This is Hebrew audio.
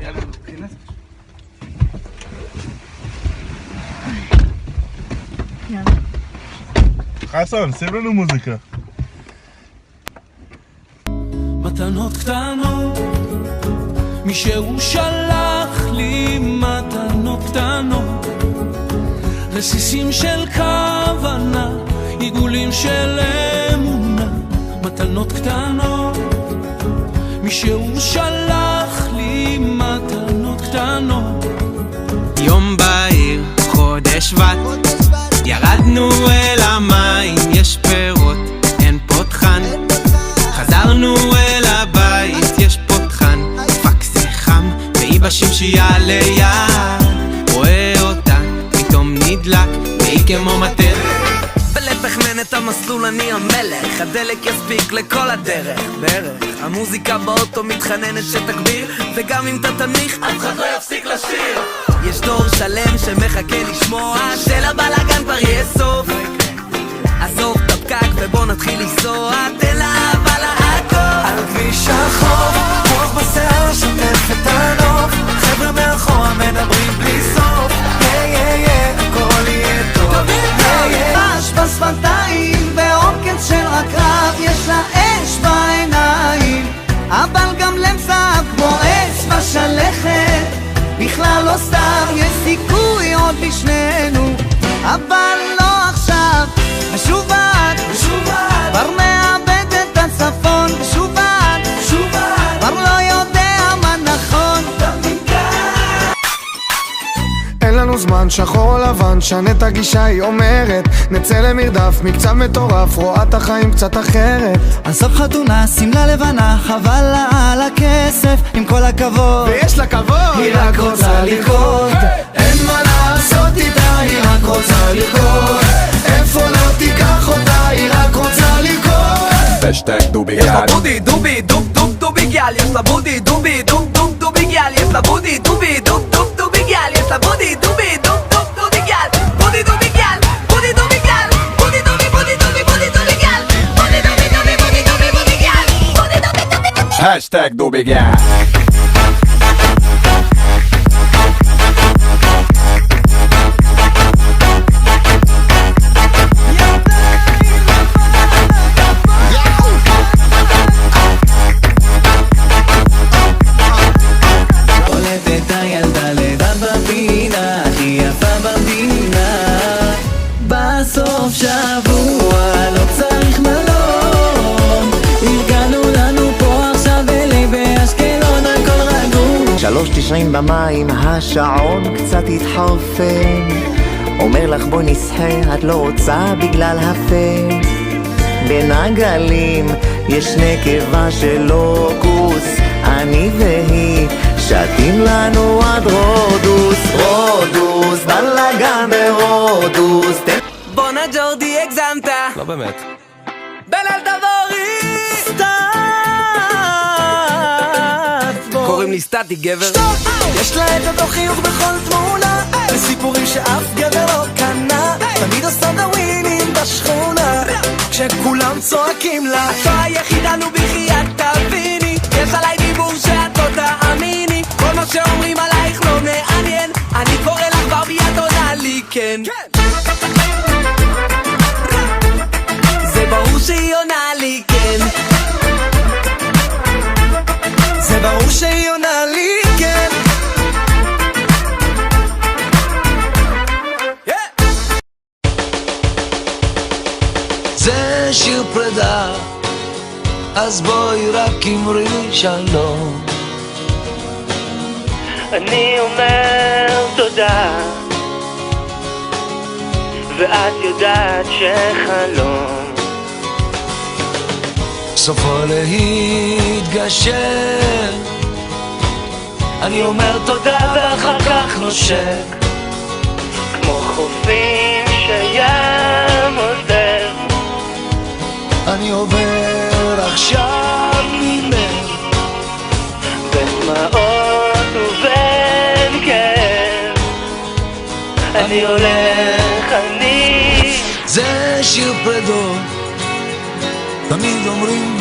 יאללה, תכנס. חסון, שים לנו מוזיקה. מתנות קטנות, מישהו שלח לי מתנות קטנות, רסיסים של כוונה, עיגולים של אמונה. מתנות קטנות, מישהו שלח לי מתנות קטנות. יום בהיר, חודש שבט, ירדנו אל המים, יש פירות, אין פותחן. חזרנו אל הבית, יש פותחן, פקס זה חם, והיא בשמשייה ליד. רואה אותה, פתאום נדלק, והיא כמו מטר. ולתכנן את המסלול אני המלך, הדלק יספיק לכל הדרך בערך. המוזיקה באוטו מתחננת שתגביר, וגם אם אתה תנמיך אף אחד לא יפסיק לשיר. יש דור שלם שמחכה לשמוע שלבלגן כבר יהיה סוף. עזוב את הפקק ובוא נתחיל לנסוע, תן לאהבה לעקוב על כביש החוף, רוח בשיער שוטף את הנוף, חבר'ה מאחורה מדברים בלי סוף. הכל יהיה טוב. רעש בשפתיים ועוקץ של עקרב, יש לה אש בעיניים, אבל גם למצא כמו עץ בשלכת. בכלל לא סתם, יש סיכוי עוד לשנינו, אבל לא עכשיו. משובעת, כבר מאבד את הצפון. משובעת, כבר לא יודע מה נכון. אין לנו זמן, שחור או לבן, שנה את הגישה, היא אומרת נצא למרדף, מקצב מטורף, רואה את החיים קצת אחרת. עזוב חתונה, שמלה לבנה, חבל לה על הכסף, עם כל הכבוד ויש לה כבוד, היא רק רוצה לרקוד. אין מה לעשות איתה, היא רק רוצה לרקוד. איפה לא תיקח אותה, היא רק רוצה לרקוד. השטג דובי יש לה גל, בודי דובי דוב דוב דובי גל, יש לה בודי דובי דוב דוב דובי גל, יש לה בודי דובי דוב דוב דובי גל, יש לה בודי דובי דוב דוב דובי גל, בודי דובי גל, בודי דובי גל, בודי דובי בודי דובי בודי דובי גל, בודי דובי דובי בודי דובי בודי גל, בודי דובי דובי. השטג דובי גל. בסוף שבוע לא צריך מלון, ארגנו לנו פה עכשיו אלי באשקלון, הכל רגוע. 3:90 במים, השעון קצת התחרפן, אומר לך בוא נסחה, את לא רוצה בגלל הפן. בין הגלים יש נקבה של לוקוס, אני והיא שתים לנו עד רודוס. רודוס, בלגן ברודוס. בונה ג'ורדי הגזמת, לא באמת. בליל דבורי סטאט קוראים לי סטטי גבר. יש לה את אותו חיוך בכל תמונה, וסיפורים שאף גבר לא קנה, תמיד עושה דווינים בשכונה כשכולם צועקים לה. את לא היחידה, נו בחייאת תביני, יש עליי דיבור שאת לא תאמיני, כל מה שאומרים עלייך לא מעניין, אני קורא לך ברבי את עונה לי כן. זה ברור שהיא עונה לי כן, זה ברור שהיא עונה לי כן. זה שיר פרידה, אז בואי רק אמרי שלום. אני אומר תודה, ואת יודעת שחלום סופו להתגשר. אני אומר תודה ואחר כך נושק, כמו חופים שים עוזר. אני עובר עכשיו ממך בין דמעות ובין כאב, אני הולך אני. זה שיר פרדות, תמיד אומרים